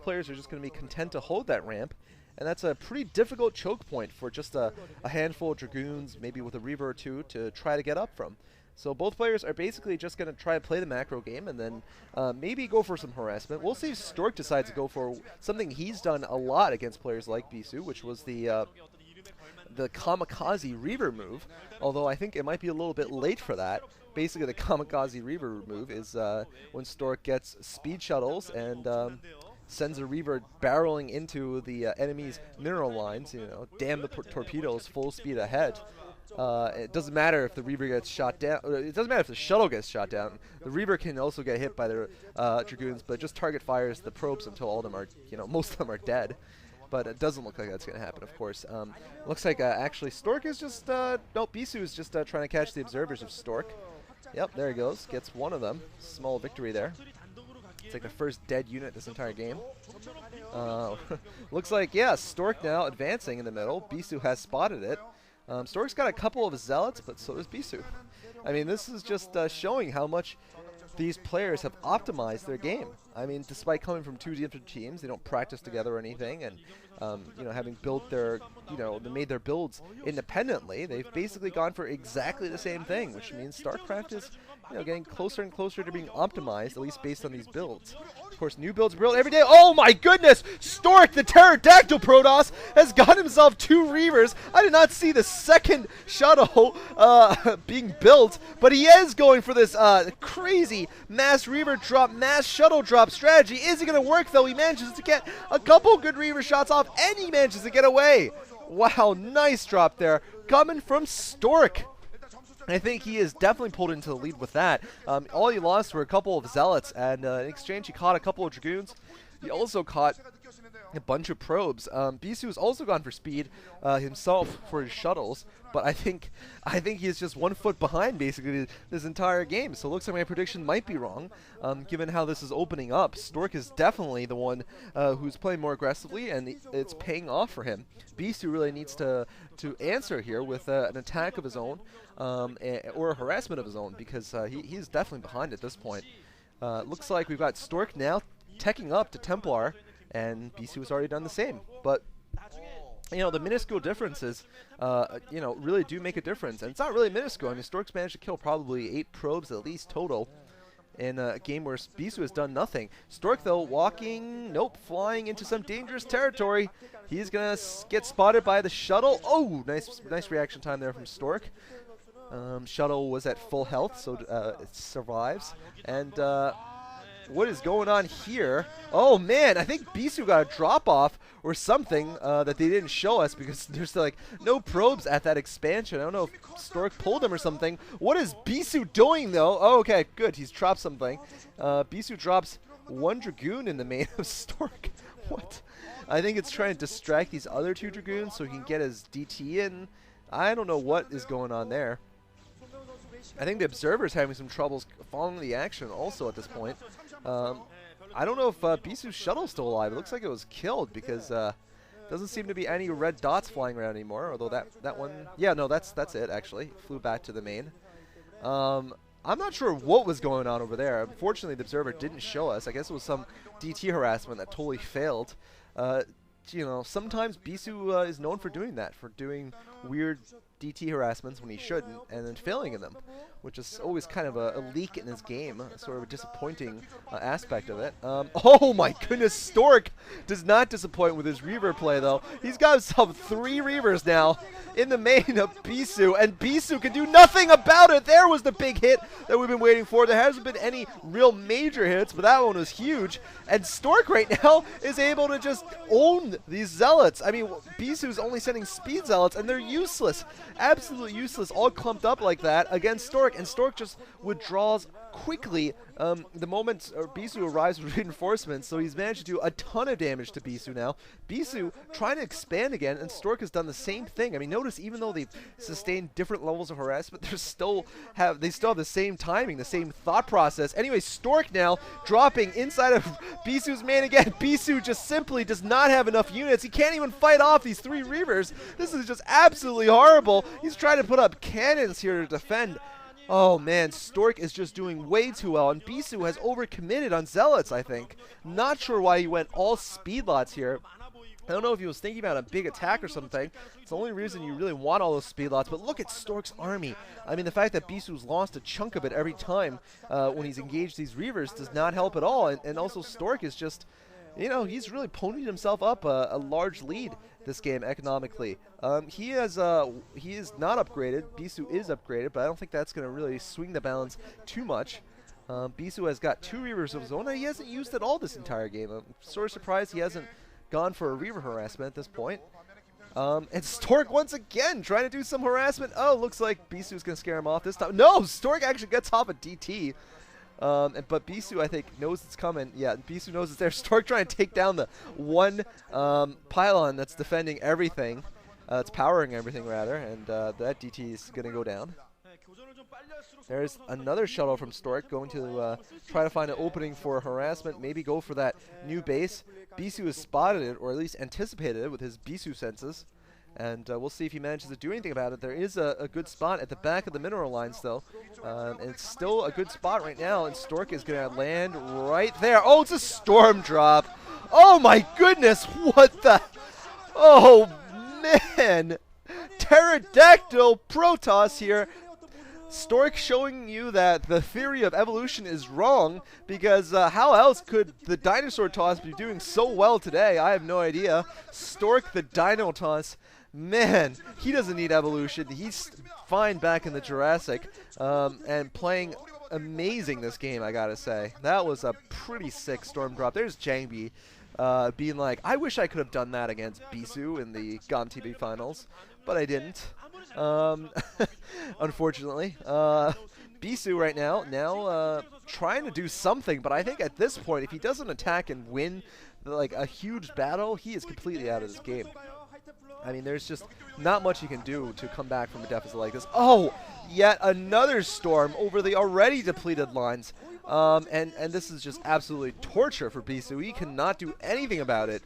players are just going to be content to hold that ramp. And that's a pretty difficult choke point for just a handful of Dragoons, maybe with a Reaver or two, to try to get up from. So both players are basically just going to try to play the macro game and then maybe go for some harassment. We'll see if Stork decides to go for something he's done a lot against players like Bisu, which was the Kamikaze Reaver move, although I think it might be a little bit late for that. Basically, the Kamikaze Reaver move is when Stork gets speed shuttles and sends a Reaver barreling into the enemy's mineral lines, you know, damn the torpedoes, full speed ahead. It doesn't matter if the Reaver gets shot down. It doesn't matter if the shuttle gets shot down. The Reaver can also get hit by the Dragoons, but just target fires the probes until all of them are, you know, most of them are dead. But it doesn't look like that's going to happen, of course. Looks like actually Stork is just, no, Bisu is just trying to catch the observers of Stork. Yep, there he goes. Gets one of them. Small victory there. It's like the first dead unit this entire game. Looks like, yeah, Stork now advancing in the middle. Bisu has spotted it. Stork's got a couple of zealots, but so does Bisu. I mean, this is just showing how much these players have optimized their game. I mean, despite coming from two different teams, they don't practice together or anything, and you know, having built their, you know, they made their builds independently, they've basically gone for exactly the same thing, which means StarCraft is, you know, getting closer and closer to being optimized, at least based on these builds. Of course, new builds are built every day. Oh my goodness! Stork, the pterodactyl Protoss, has got himself 2 Reavers. I did not see the second shuttle being built, but he is going for this crazy mass Reaver drop, mass shuttle drop strategy. Is it going to work, though? He manages to get a couple good Reaver shots off, and he manages to get away. Wow, nice drop there, coming from Stork. I think he is definitely pulled into the lead with that. All he lost were a couple of zealots, and in exchange he caught a couple of Dragoons. He also caught a bunch of probes. Bisu has also gone for speed himself for his shuttles, but I think he's just 1 foot behind basically this entire game. So it looks like my prediction might be wrong, given how this is opening up. Stork is definitely the one who's playing more aggressively, and it's paying off for him. Bisu really needs to answer here with an attack of his own, or a harassment of his own, because he's definitely behind at this point. Looks like we've got Stork now teching up to Templar, and Bisu has already done the same. But you know, the minuscule differences, you know, really do make a difference. And it's not really minuscule. I mean, Stork's managed to kill probably 8 probes at least total in a game where Bisu has done nothing. Stork, though, walking, nope, flying into some dangerous territory. He's going to get spotted by the shuttle. Oh, nice reaction time there from Stork. Shuttle was at full health, so it survives. And what is going on here? Oh man, I think Bisu got a drop off or something that they didn't show us, because there's like no probes at that expansion. I don't know if Stork pulled him or something. What is Bisu doing though? Oh, okay, good. He's dropped something. Bisu drops 1 Dragoon in the main of Stork. What? I think it's trying to distract these other 2 Dragoons so he can get his DT in. I don't know what is going on there. I think the Observer's having some troubles following the action also at this point. I don't know if Bisu's shuttle's still alive. It looks like it was killed, because doesn't seem to be any red dots flying around anymore. Although that one, yeah, no, that's it actually. Flew back to the main. I'm not sure what was going on over there. Unfortunately, the Observer didn't show us. I guess it was some DT harassment that totally failed. You know, sometimes Bisu is known for doing that, for doing weird DT harassments when he shouldn't, and then failing in them, which is always kind of a leak in his game, sort of a disappointing aspect of it. Oh my goodness, Stork does not disappoint with his Reaver play, though. He's got himself 3 Reavers now in the main of Bisu, and Bisu can do nothing about it. There was the big hit that we've been waiting for. There hasn't been any real major hits, but that one was huge. And Stork right now is able to just own these zealots. I mean, Bisu's only sending speed zealots, and they're useless. Absolutely useless, all clumped up like that against Stork, and Stork just withdraws quickly the moment Bisu arrives with reinforcements, so he's managed to do a ton of damage to Bisu now. Bisu trying to expand again, and Stork has done the same thing. I mean, notice even though they've sustained different levels of harassment, they still have the same timing, the same thought process. Anyway, Stork now dropping inside of Bisu's main again. Bisu just simply does not have enough units. He can't even fight off these 3 Reavers. This is just absolutely horrible. He's trying to put up cannons here to defend. Oh man, Stork is just doing way too well, and Bisu has overcommitted on Zealots, I think. Not sure why he went all speed lots here. I don't know if he was thinking about a big attack or something. It's the only reason you really want all those speed lots, but look at Stork's army. I mean, the fact that Bisu's lost a chunk of it every time when he's engaged these Reavers does not help at all, and also Stork is just, you know, he's really ponied himself up a large lead this game economically. He is not upgraded. Bisu is upgraded, but I don't think that's going to really swing the balance too much. Bisu has got 2 Reavers of his own that he hasn't used at all this entire game. I'm sort of surprised he hasn't gone for a Reaver harassment at this point. And Stork once again trying to do some harassment. Oh, looks like Bisu's going to scare him off this time. No, Stork actually gets off a DT. But Bisu, I think, knows it's coming. Yeah, Bisu knows it's there. Stork trying to take down the one pylon that's defending everything. It's powering everything, rather. And that DT is going to go down. There's another shuttle from Stork going to try to find an opening for harassment. Maybe go for that new base. Bisu has spotted it, or at least anticipated it with his Bisu senses. And we'll see if he manages to do anything about it. There is a good spot at the back of the mineral lines, though. And it's still a good spot right now. And Stork is going to land right there. Oh, it's a storm drop. Oh, my goodness. What the? Oh, man. Pterodactyl Protoss here. Stork showing you that the theory of evolution is wrong, because how else could the dinosaur toss be doing so well today? I have no idea. Stork the Dino Toss, man, he doesn't need evolution. He's fine back in the Jurassic, and playing amazing this game, I gotta say. That was a pretty sick storm drop. There's Jangbi being like, I wish I could have done that against Bisu in the GOM TV finals, but I didn't. Unfortunately, Bisu right now trying to do something, but I think at this point, if he doesn't attack and win like a huge battle, he is completely out of this game. I mean, there's just not much he can do to come back from a deficit like this. Oh, yet another storm over the already depleted lines, and this is just absolutely torture for Bisu. He cannot do anything about it.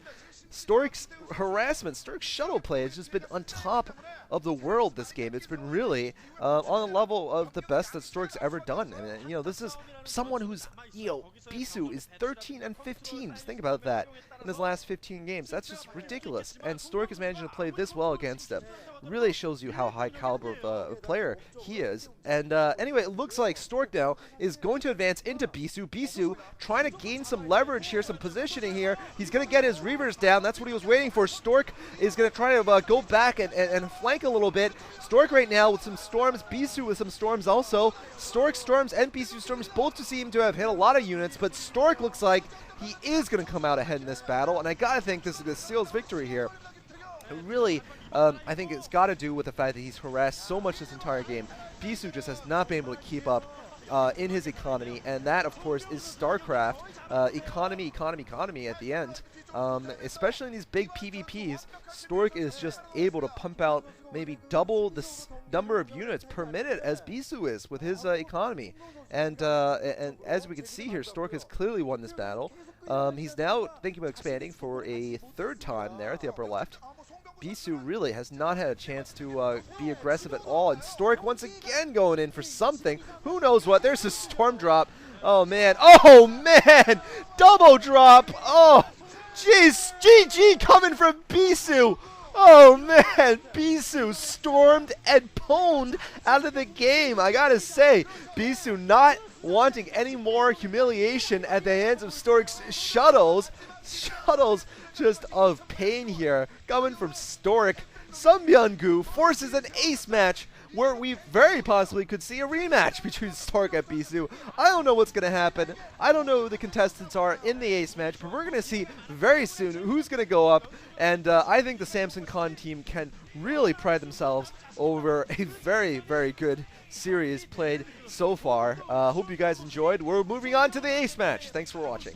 Stork's harassment, Stork's shuttle play has just been on top of the world this game. It's been really on the level of the best that Stork's ever done. And, you know, this is someone who's, you know, Bisu is 13 and 15. Just think about that in his last 15 games. That's just ridiculous. And Stork is managing to play this well against him. Really shows you how high caliber of a player he is. And anyway, it looks like Stork now is going to advance into Bisu. Bisu trying to gain some leverage here, some positioning here. He's going to get his Reavers down. That's what he was waiting for. Stork is going to try to go back and flank a little bit. Stork right now with some storms. Bisu with some storms also. Stork storms and Bisu storms both seem to have hit a lot of units, but Stork looks like he is going to come out ahead in this battle, and I got to think this seals victory here. Really, I think it's got to do with the fact that he's harassed so much this entire game. Bisu just has not been able to keep up in his economy, and that, of course, is StarCraft. Economy at the end. Especially in these big PvPs, Stork is just able to pump out maybe double the number of units per minute as Bisu is with his economy. And as we can see here, Stork has clearly won this battle. He's now thinking about expanding for a third time there at the upper left. Bisu really has not had a chance to be aggressive at all. And Stork once again going in for something. Who knows what? There's a storm drop. Oh, man. Oh, man. Double drop. Oh, jeez. GG coming from Bisu. Oh, man. Bisu stormed and pwned out of the game. I got to say, Bisu not wanting any more humiliation at the hands of Stork's shuttles. Shuttles just of pain here coming from Stork. Sunbyung-gu forces an ace match where we very possibly could see a rematch between Stork and Bisu. I don't know what's going to happen. I don't know who the contestants are in the ace match, but we're going to see very soon who's going to go up. And I think the Samson Khan team can really pride themselves over a very, very good series played so far. Hope you guys enjoyed. We're moving on to the ace match. Thanks for watching.